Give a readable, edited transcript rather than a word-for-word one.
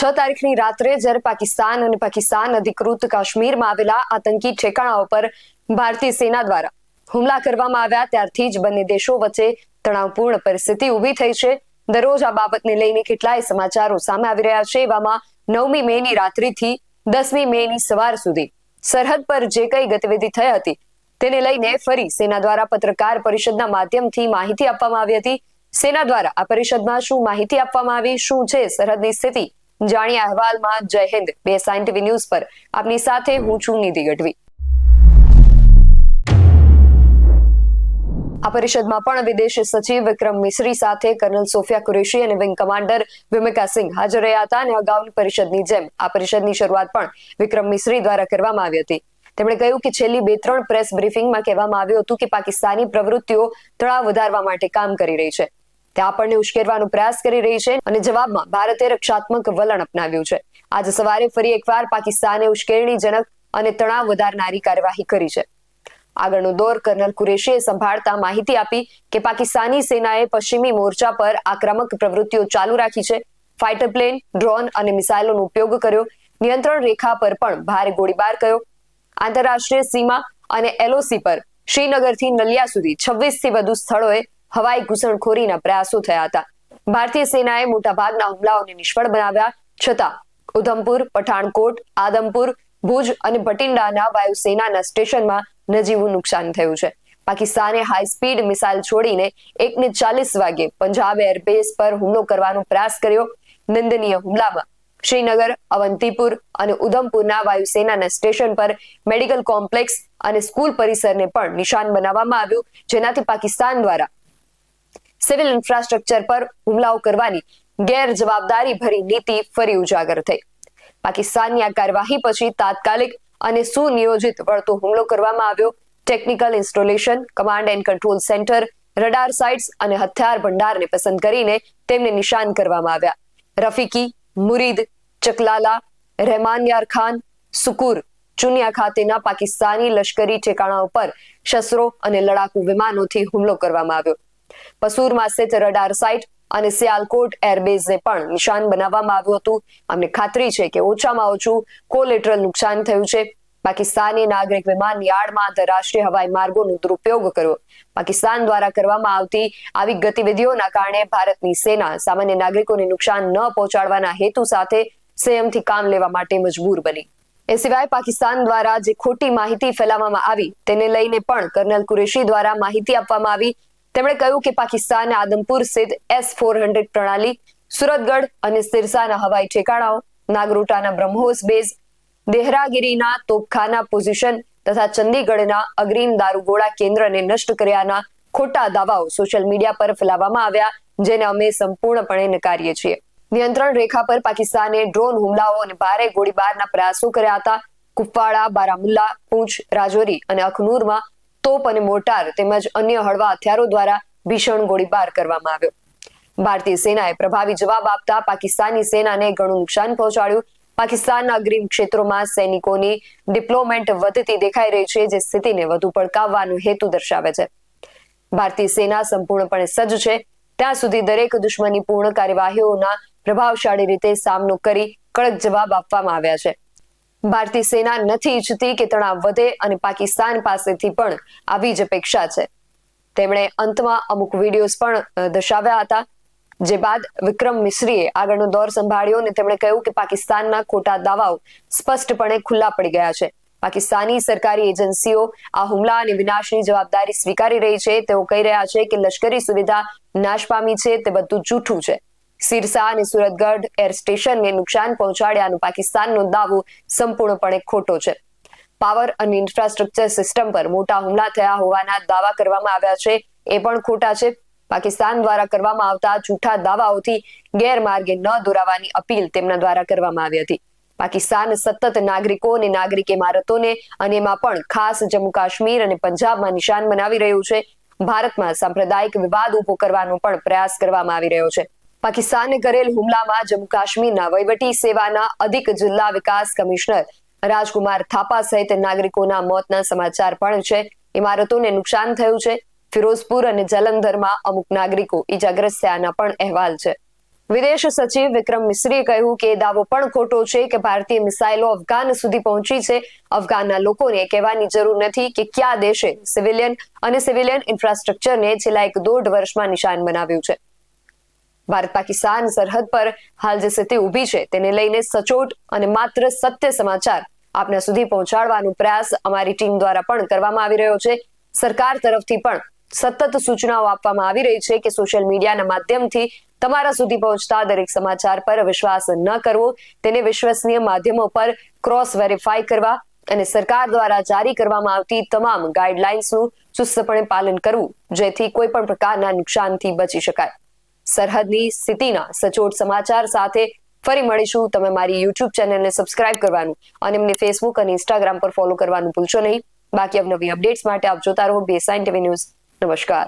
તારીખની રાત્રે જ્યારે પાકિસ્તાન અધિકૃત કાશ્મીરમાં આવેલા આતંકી ઠેકાણાઓ પર ભારતીય સેના દ્વારા હુમલા કરવામાં આવ્યા ત્યારથી જ બંને દેશો વચ્ચે તણાવપૂર્ણ પરિસ્થિતિ ઊભી થઈ છે. દરરોજ આ બાબતને લઈને કેટલાય સમાચારો સામે આવી રહ્યા છે. એવામાં 9મી મેની રાત્રિથી 10મી મેની સવાર સુધી સરહદ પર જે કઈ ગતિવિધિ થઈ હતી તેને લઈને ફરી સેના દ્વારા પત્રકાર પરિષદના માધ્યમથી માહિતી આપવામાં આવી હતી. સેના દ્વારા આ પરિષદમાં શું માહિતી આપવામાં આવી, શું છે સરહદની સ્થિતિ, જાણીએ અહેવાલમાં. જય હિન્દ. બે સાયન્ટિફિક ન્યૂઝ પર આપની સાથે હું છું નિધિ ગઢવી. આ પરિષદમાં પણ વિદેશ સચિવ વિક્રમ મિસ્રી સાથે કર્નલ સોફિયા કુરેશી અને વિંગ કમાન્ડર વિમિકા સિંઘ હાજર રહ્યા હતા અને અગાઉની પરિષદની જેમ આ પરિષદની શરૂઆત પણ વિક્રમ મિસ્રી દ્વારા કરવામાં આવી હતી. તેમણે કહ્યું કે છેલ્લી 2-3 પ્રેસ બ્રીફિંગમાં કહેવામાં આવ્યું હતું કે પાકિસ્તાની પ્રવૃત્તિઓ તણાવ વધારવા માટે કામ કરી રહી છે, તે આપણને ઉશ્કેરવાનો પ્રયાસ કરી રહી છે અને જવાબમાં ભારતે રક્ષાત્મક વલણ અપનાવ્યું છે. આજે સવારે ફરી એકવાર પાકિસ્તાને ઉશ્કેરણીજનક અને તણાવ વધારનારી કાર્યવાહી કરી છે. આગળનો દોર કર્નલ કુરેશીએ સંભાળતા માહિતી આપી કે પાકિસ્તાની સેનાએ પશ્ચિમી મોરચા પર આક્રમક પ્રવૃત્તિઓ ચાલુ રાખી છે. ફાઇટર પ્લેન, ડ્રોન અને મિસાઇલોનો ઉપયોગ કર્યો. નિયંત્રણ રેખા પર પણ ભારે ગોળીબાર કર્યો. આંતરરાષ્ટ્રીય સીમા અને એલઓસી પર શ્રીનગરથી નલિયા સુધી 26 થી વધુ સ્થળોએ હવાઈ ઘૂસણખોરીના પ્રયાસો થયા હતા. ભારતીય સેનાએ મોટાભાગના હુમલાઓને નિષ્ફળ બનાવ્યા છતાં ઉધમપુર, પઠાણકોટ, આદમપુર, ભુજ અને ભટિંડાના વાયુસેનાના સ્ટેશનમાં નજીવું નુકસાન થયું છે. પાકિસ્તાને હાઈ સ્પીડ મિસાઇલ છોડીને 1:40 વાગ્યે પંજાબ એરબેઝ પર હુમલો કરવાનો પ્રયાસ કર્યો. નિંદનીય હુમલામાં શ્રીનગર, અવંતીપુર અને ઉધમપુરના વાયુસેનાના સ્ટેશન પર મેડિકલ કોમ્પ્લેક્સ અને સ્કૂલ પરિસરને પણ નિશાન બનાવવામાં આવ્યું, જેનાથી પાકિસ્તાન દ્વારા સિવિલ ઇન્ફ્રાસ્ટ્રક્ચર પર હુમલાઓ કરવાની ગેરજવાબદારી ભરી નીતિ ફરી ઉજાગર થઈ. પાકિસ્તાનની આ કાર્યવાહી પછી તાત્કાલિક અને સુનિયોજિત વળતો હુમલો કરવામાં આવ્યો. Technical installation, command and control centre, radar sites અને હથિયાર ભંડારને પસંદ કરીને તેમને નિશાન કરવામાં આવ્યા. રફીકી, મુરીદ, ચકલાલા, રહેમાનયાર ખાન, સુકુર, ચુનિયા ખાતેના પાકિસ્તાની લશ્કરી ઠેકાણાઓ પર શસ્ત્રો અને લડાકુ વિમાનોથી હુમલો કરવામાં આવ્યો. પસૂરમાં સ્થિત રડાર સાઇટ અને સિયાલકોટ એરબેઝને પણ નિશાન બનાવવામાં આવ્યું હતું. અમને ખાતરી છે કે ઓછામાં ઓછું કોલેટરલ નુકસાન થયું છે. પાકિસ્તાની નાગરિક વિમાન યાર્ડમાં આંતરરાષ્ટ્રીય હવાઈ માર્ગોનો દુરુપયોગ કર્યો. પાકિસ્તાન દ્વારા કરવામાં આવતી આવી ગતિવિધિઓના કારણે ભારતની સેના સામાન્ય નાગરિકોને નુકસાન ન પહોંચાડવાના હેતુ સાથે સંયમથી કામ લેવા માટે મજબૂર બની. એ સિવાય પાકિસ્તાન દ્વારા જે ખોટી માહિતી ફેલાવવામાં આવી તેને લઈને પણ કર્નલ કુરેશી દ્વારા માહિતી આપવામાં આવી. તેમણે કહ્યું કે પાકિસ્તાને આદમપુર સ્થિત S-400 પ્રણાલી, સુરતગઢ અને સિરસાના હવાઈ ઠેકાણાઓ, નાગરોટાના બ્રહ્મોસ બેઝ, દેહરાગીરીના તોપખાના પોઝિશન તથા ચંદીગઢના અગ્રીમ દારૂગોળા કેન્દ્રને નષ્ટ કર્યાના ખોટા દાવાઓ સોશિયલ મીડિયા પર ફેલાવવામાં આવ્યા, જેને અમે સંપૂર્ણપણે નકારીએ છીએ. નિયંત્રણ રેખા પર પાકિસ્તાને ડ્રોન હુમલાઓ અને ભારે ગોળીબારના પ્રયાસો કર્યા હતા. કુપવાડા, બારામુલ્લા, પૂંછ, રાજૌરી અને અખનૂરમાં તોપ અને મોર્ટાર તેમજ અન્ય હળવા હથિયારો દ્વારા ભીષણ ગોળીબાર કરવામાં આવ્યો. ભારતીય સેનાએ પ્રભાવી જવાબ આપતા પાકિસ્તાની સેનાને ઘણું નુકસાન પહોંચાડ્યું. પાકિસ્તાનના અગ્રીમ ક્ષેત્રોમાં સૈનિકોની ડિપ્લોયમેન્ટ વધતી દેખાઈ રહી છે, જે સ્થિતિને વધુ ભડકાવવાનો હેતુ દર્શાવે છે. ભારતીય સેના સંપૂર્ણપણે સજ્જ છે. ત્યાં સુધી દરેક દુશ્મનીપૂર્ણ કાર્યવાહીઓના પ્રભાવશાળી રીતે સામનો કરી કડક જવાબ આપવામાં આવ્યા છે. ભારતીય સેના નથી ઈચ્છતી કે તણાવ વધે અને પાકિસ્તાન પાસેથી પણ આવી જ અપેક્ષા છે. તેમણે અંતમાં અમુક વિડીયોઝ પણ દર્શાવ્યા હતા, જે બાદ વિક્રમ મિસ્રીએ આગળનો દોર સંભાળ્યો અને તેમણે કહ્યું કે પાકિસ્તાનના ખોટા દાવાઓ સ્પષ્ટપણે ખુલ્લા પડી ગયા છે. પાકિસ્તાની સરકારી એજન્સીઓ આ હુમલા અને વિનાશની જવાબદારી સ્વીકારી રહી છે. તેઓ કહી રહ્યા છે કે લશ્કરી સુવિધા નાશ પામી છે, તે બધું જૂઠું છે. સિરસા અને સુરતગઢ એર સ્ટેશનને નુકસાન પહોંચાડ્યાનો પાકિસ્તાનનો દાવો સંપૂર્ણપણે ખોટો છે. પાવર અને ઇન્ફ્રાસ્ટ્રક્ચર સિસ્ટમ પર મોટા હુમલા થયા હોવાના દાવા કરવામાં આવ્યા છે, એ પણ ખોટા છે. પાકિસ્તાન દ્વારા કરવામાં આવતા જૂઠા દાવાઓથી ગેરમાર્ગે ન દોરાવાની અપીલ તેમના દ્વારા કરવામાં આવી હતી. પાકિસ્તાન સતત નાગરિકો અને નાગરિક ઇમારતોને અને એમાં પણ ખાસ જમ્મુ કાશ્મીર અને પંજાબમાં નિશાન બનાવી રહ્યું છે. ભારતમાં સાંપ્રદાયિક વિવાદ ઉભો કરવાનો પણ પ્રયાસ કરવામાં આવી રહ્યો છે. પાકિસ્તાને કરેલ હુમલામાં જમ્મુ કાશ્મીરના વહીવટી સેવાના અધિક જિલ્લા વિકાસ કમિશનર રાજકુમાર થાપા સહિત નાગરિકોના મોતના સમાચાર પણ છે. ઇમારતોને નુકસાન થયું છે. ફિરોઝપુર અને જલંધરમાં અમુક નાગરિકો ઈજાગ્રસ્ત થયાના પણ અહેવાલ છે. વિદેશ સચિવ વિક્રમ મિશ્રીએ કહ્યું કે દાવો પણ ખોટો છે કે ભારતીય મિસાઇલો અફઘાન સુધી પહોંચી છે. અફઘાનના લોકોને કહેવાની જરૂર નથી કે કયા દેશે સિવિલિયન ઇન્ફ્રાસ્ટ્રક્ચરને છેલ્લા 1.5 વર્ષમાં નિશાન બનાવ્યું છે. ભારત પાકિસ્તાન સરહદ પર હાલ જે સ્થિતિ ઊભી છે તેને લઈને સચોટ અને માત્ર સત્ય સમાચાર આપના સુધી પહોંચાડવાનો પ્રયાસ અમારી ટીમ દ્વારા પણ કરવામાં આવી રહ્યો છે. સરકાર તરફથી પણ સતત સૂચનાઓ આપવામાં આવી રહી છે કે સોશિયલ મીડિયાના માધ્યમથી તમારા સુધી પહોંચતા દરેક સમાચાર પર વિશ્વાસ ન કરવો, તેને વિશ્વસનીય માધ્યમો પર ક્રોસ વેરીફાઈ કરવા અને સરકાર દ્વારા જારી કરવામાં આવતી તમામ ગાઈડલાઇન્સનું ચુસ્તપણે પાલન કરવું, જેથી કોઈ પણ પ્રકારના નુકસાનથી બચી શકાય. સરહદની સ્થિતિના સચોટ સમાચાર સાથે ફરી મળીશું. તમે મારી YouTube ચેનલને સબસ્ક્રાઇબ કરવાનું અને એમને Facebook અને Instagram પર ફોલો કરવાનું ભૂલશો નહીં. બાકી અવનવી અપડેટ્સ માટે આપ જોતા રહો BSN TV ન્યૂઝ. નમસ્કાર.